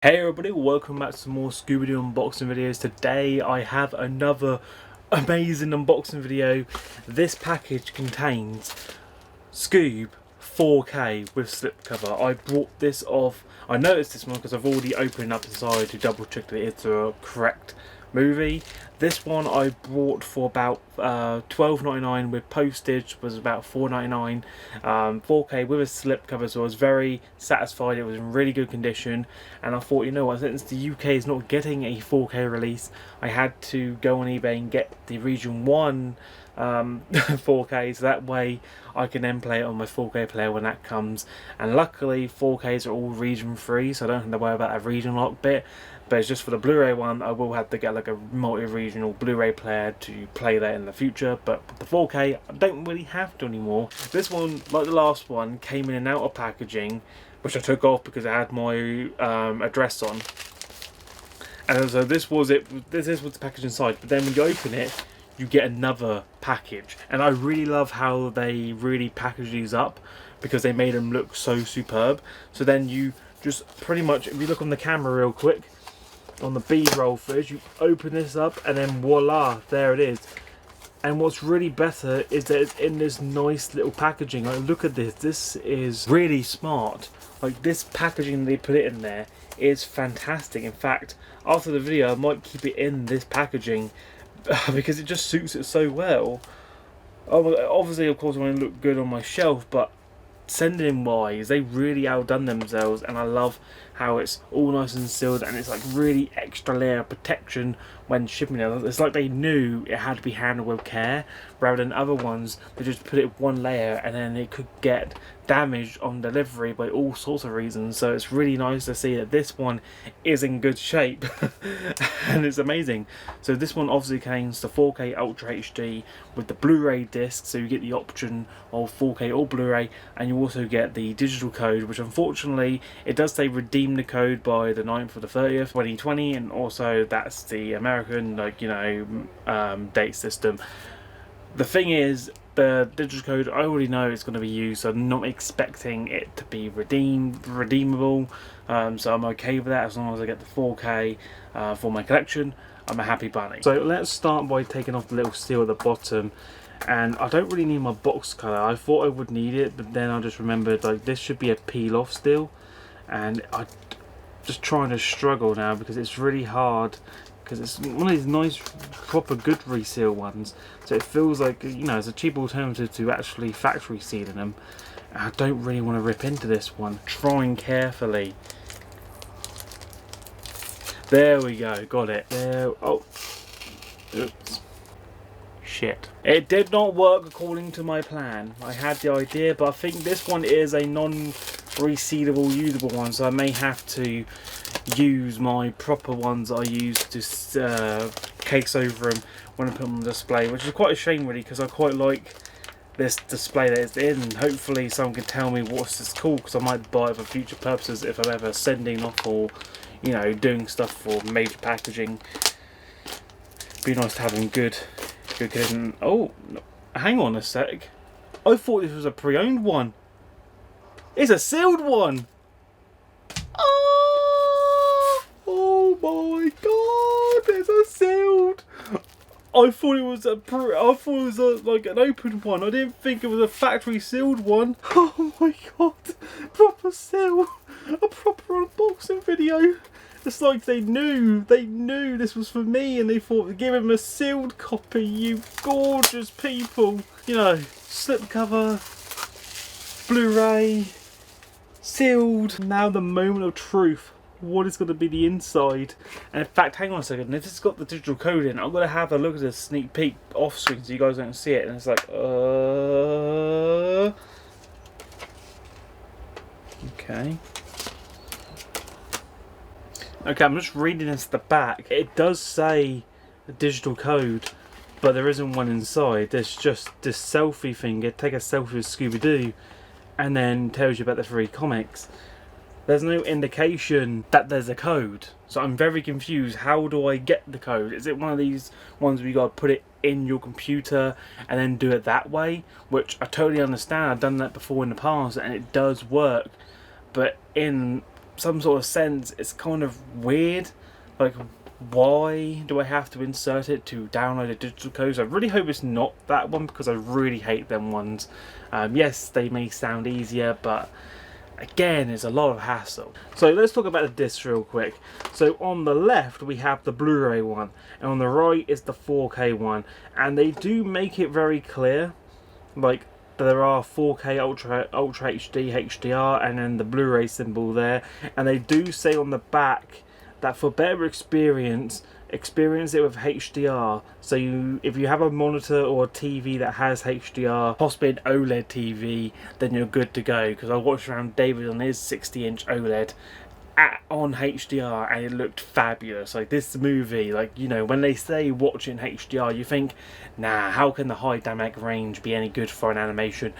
Hey everybody, welcome back to some more Scooby-Doo unboxing videos. Today I have another amazing unboxing video. This package contains SCOOB 4K with slipcover. I brought this off, I noticed this one because I've already opened up inside to double check that it's a correct movie. This one I bought for about $12.99 with postage, was about $4.99. 4K with a slipcover, so I was very satisfied. It was in really good condition, and I thought, you know what, since the UK is not getting a 4K release, I had to go on eBay and get the Region 1 4K, so that way I can then play it on my 4K player when that comes. And luckily 4Ks are all region free, so I don't have to worry about that region lock bit. But it's just for the Blu-ray one, I will have to get like a multi-regional Blu-ray player to play that in the future. But the 4K, I don't really have to anymore. This one, like the last one, came in and out of packaging, which I took off because it had my address on. And so this was it. This was the package inside. But then when you open it, you get another package. And I really love how they really package these up, because they made them look so superb. So then you just pretty much, if you look on the camera real quick, on the B-roll footage, you open this up and then voila, there it is. And what's really better is that it's in this nice little packaging. Like, look at this. This is really smart. Like, this packaging they put it in there is fantastic. In fact, after the video I might keep it in this packaging because it just suits it so well. Obviously, of course, I want to look good on my shelf, but sending wise, they really outdone themselves, and I love how it's all nice and sealed, and it's like really extra layer of protection when shipping it. It's like they knew it had to be handled with care, rather than other ones they just put it one layer and then it could get damaged on delivery by all sorts of reasons. So it's really nice to see that this one is in good shape and it's amazing. So this one obviously contains the 4K Ultra HD with the Blu-ray disc, so you get the option of 4K or Blu-ray, and you also get the digital code, which unfortunately it does say redeem the code by the 9th or the 30th 2020, and also that's the American, like, you know, date system. The thing is, the digital code, I already know it's going to be used, so I'm not expecting it to be redeemable. So I'm okay with that as long as I get the 4K for my collection. I'm a happy bunny. So let's start by taking off the little seal at the bottom. And I don't really need my box cutter. I thought I would need it, but then I just remembered, like, this should be a peel off still, and I'm just trying to struggle now because it's really hard, because it's one of these nice proper good reseal ones, so it feels like, you know, it's a cheap alternative to actually factory sealing them. And I don't really want to rip into this one. Trying carefully. There we go, got it. There. Oh, oops. Shit. It did not work according to my plan. I had the idea, but I think this one is a non-resealable usable one, so I may have to use my proper ones I use to case over them when I put them on display, which is quite a shame really, because I quite like this display that it's in. Hopefully someone can tell me what's this called, because I might buy it for future purposes if I'm ever sending off or, you know, doing stuff for major packaging. Be nice to have them good condition. Oh, no. Hang on a sec. I thought this was a pre-owned one. It's a sealed one. Oh my god, it's a sealed. I thought it was like an open one. I didn't think it was a factory sealed one. Oh my god, proper seal, a proper unboxing video. It's like they knew this was for me, and they thought, give him a sealed copy, you gorgeous people. You know, slipcover, Blu-ray, sealed. Now the moment of truth. What is going to be the inside? And in fact, hang on a second, if it's got the digital code in, I'm going to have a look at this sneak peek off screen so you guys don't see it. And it's like, okay. Okay, I'm just reading this at the back. It does say the digital code, but there isn't one inside. There's just this selfie thing. You take a selfie with Scooby-Doo, and then tells you about the 3 comics. There's no indication that there's a code, so I'm very confused. How do I get the code? Is it one of these ones where you gotta put it in your computer and then do it that way? Which I totally understand. I've done that before in the past and it does work, but in some sort of sense, it's kind of weird. Like, why do I have to insert it to download a digital code? So I really hope it's not that one, because I really hate them ones. Yes, they may sound easier, but again, it's a lot of hassle. So let's talk about the discs real quick. So on the left we have the Blu-ray one, and on the right is the 4K one, and they do make it very clear, like there are 4K Ultra HD, HDR, and then the Blu-ray symbol there, and they do say on the back that for better experience it with HDR. So if you have a monitor or a TV that has HDR, possibly an OLED TV, then you're good to go. Because I watched around David on his 60-inch OLED on HDR, and it looked fabulous. Like, this movie, like, you know, when they say watch it in HDR, you think, nah, how can the high dynamic range be any good for an animation?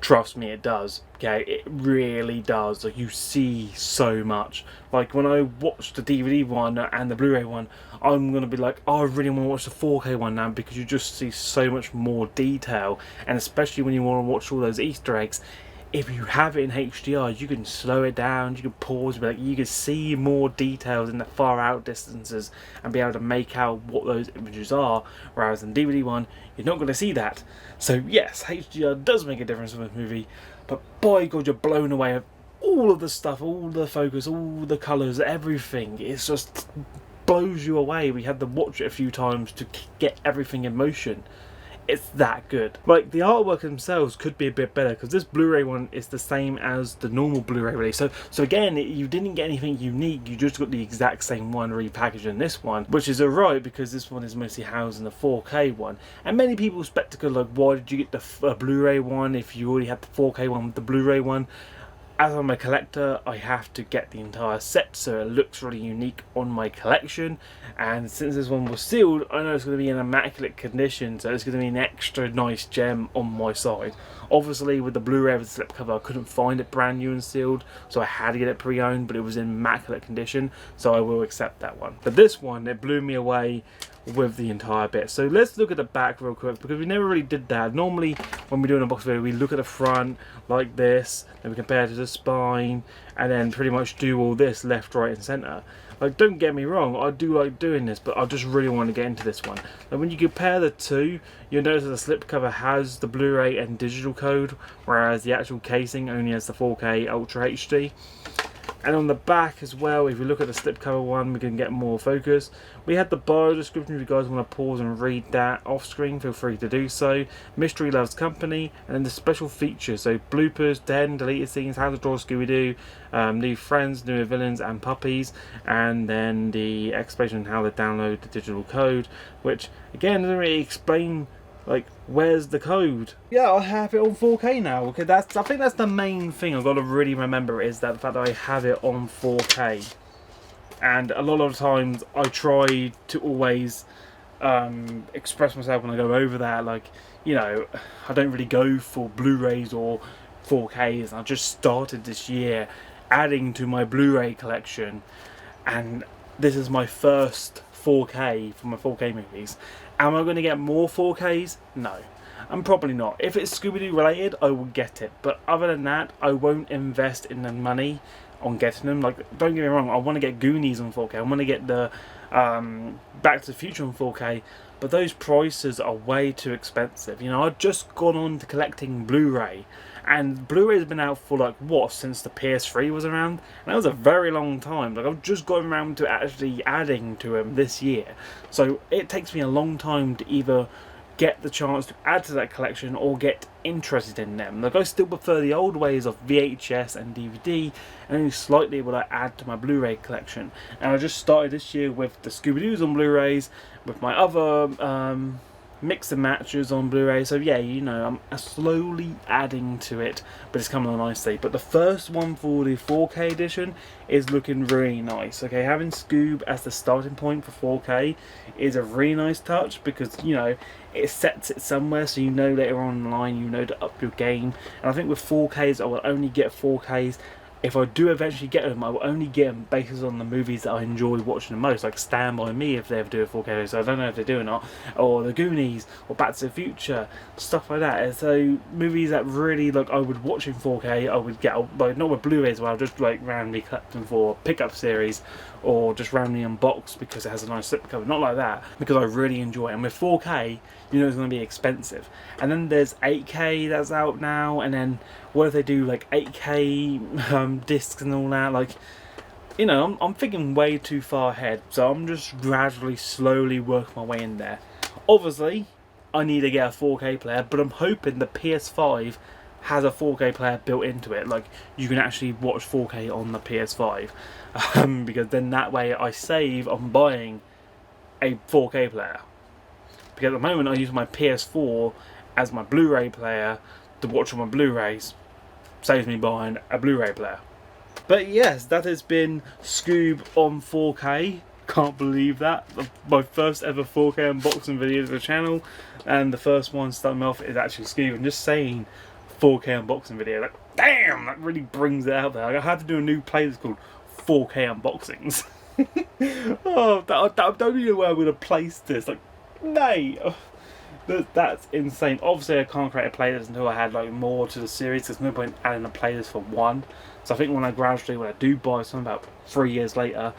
Trust me, it does. Okay, it really does. Like, you see so much. Like, when I watch the DVD one and the Blu-ray one, I'm gonna be like, oh, I really want to watch the 4K one now, because you just see so much more detail. And especially when you want to watch all those Easter eggs, if you have it in HDR, you can slow it down, you can pause, but like, you can see more details in the far out distances and be able to make out what those images are, whereas in DVD one, you're not going to see that. So yes, HDR does make a difference in this movie, but by God, you're blown away with all of the stuff, all the focus, all the colours, everything. It's just blows you away. We had to watch it a few times to get everything in motion. It's that good. Like, the artwork themselves could be a bit better, because this Blu-ray one is the same as the normal Blu-ray release. So again, you didn't get anything unique, you just got the exact same one repackaged in this one, which is alright, because this one is mostly housed in the 4K one. And many people spectacle, like, why did you get the Blu-ray one if you already had the 4K one with the Blu-ray one? As I'm a collector, I have to get the entire set, so it looks really unique on my collection. And since this one was sealed, I know it's going to be in immaculate condition, so it's going to be an extra nice gem on my side. Obviously, with the Blu-ray with the slipcover, I couldn't find it brand new and sealed, so I had to get it pre-owned, but it was in immaculate condition, so I will accept that one. But this one, it blew me away with the entire bit. So let's look at the back real quick, because we never really did that. Normally when we do an unboxing video, we look at the front like this, then we compare it to the spine, and then pretty much do all this left, right and center. Like, don't get me wrong, I do like doing this, but I just really want to get into this one. And when you compare the two, you'll notice that the slipcover has the Blu-ray and digital code, whereas the actual casing only has the 4K Ultra HD. And on the back as well, if you look at the slipcover one, we can get more focus. We had the bio description. If you guys want to pause and read that off screen, feel free to do so. Mystery loves company, and then the special features, so bloopers, den, deleted scenes, how to draw Scooby-Doo, new friends, new villains and puppies, and then the explanation on how to download the digital code, which again doesn't really explain, like, where's the code? Yeah, I have it on 4K now. Okay, I think that's the main thing I've got to really remember, is that the fact that I have it on 4K. And a lot of times I try to always express myself when I go over that. Like, you know, I don't really go for Blu-rays or 4Ks. I just started this year adding to my Blu-ray collection, and this is my first 4K for my 4K movies. Am I going to get more 4Ks? No, I'm probably not. If it's Scooby-Doo related, I will get it, but other than that, I won't invest in the money on getting them. Like, don't get me wrong, I want to get Goonies on 4K, I want to get the Back to the Future on 4K, but those prices are way too expensive. You know, I've just gone on to collecting Blu-ray, and Blu-ray has been out for, like, what, since the PS3 was around? And that was a very long time. Like, I've just gotten around to actually adding to them this year, so it takes me a long time to either get the chance to add to that collection or get interested in them. Like, I still prefer the old ways of VHS and DVD, and only slightly will I add to my Blu-ray collection. And I just started this year with the Scooby-Doos on Blu-rays, with my other mix and matches on Blu-ray. So yeah, you know, I'm slowly adding to it, but it's coming along nicely. But the first one for the 4K edition is looking really nice. Okay, having Scoob as the starting point for 4K is a really nice touch, because, you know, it sets it somewhere, so you know later on in the line, you know, to up your game. And I think with 4Ks, I will only get 4Ks if I do eventually get them, I will only get them based on the movies that I enjoy watching the most, like Stand By Me if they ever do a 4K, so I don't know if they do or not, or The Goonies, or Back to the Future, stuff like that. And so movies that really like I would watch in 4K, I would get, like not with Blu-rays, but I'll just like randomly collect them for pickup series, or just randomly unbox because it has a nice slipcover, not like that, because I really enjoy it. And with 4K, you know it's going to be expensive. And then there's 8K that's out now, and then what if they do like 8K discs and all that? Like, you know, I'm thinking way too far ahead, so I'm just gradually, slowly working my way in there. Obviously, I need to get a 4K player, but I'm hoping the PS5 has a 4K player built into it. Like, you can actually watch 4K on the PS5, because then that way I save on buying a 4K player. Because at the moment I use my PS4 as my Blu-ray player to watch on my Blu-rays. Saves me buying a Blu-ray player. But yes, that has been Scoob on 4K. Can't believe that. My first ever 4K unboxing video of the channel, and the first one starting off is actually Scoob. And just saying 4K unboxing video, like damn, that really brings it out there. Like, I had to do a new playlist called 4K unboxings. Oh, I don't even know where I'm gonna place this. Like, mate, that's insane. Obviously I can't create a playlist until I had like more to the series. There's no point adding a playlist for one. So I think when I do buy some about 3 years later,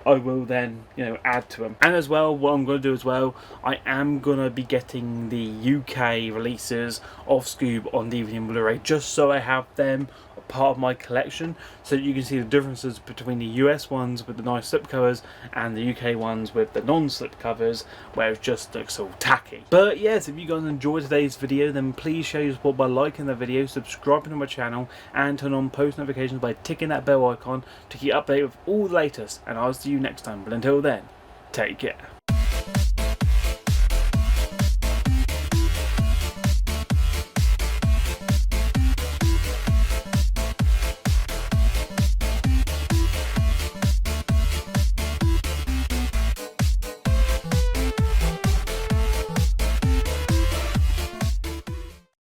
I will then, you know, add to them. And as well, what I'm going to do as well, I am going to be getting the UK releases of Scoob on DVD and Blu-ray, just so I have them part of my collection, so that you can see the differences between the US ones with the nice slipcovers and the UK ones with the non-slip covers, where it just looks all tacky. But yes, if you guys enjoyed today's video, then please show your support by liking the video, subscribing to my channel, and turn on post notifications by ticking that bell icon to keep updated with all the latest. And I'll see you next time, but until then, take care.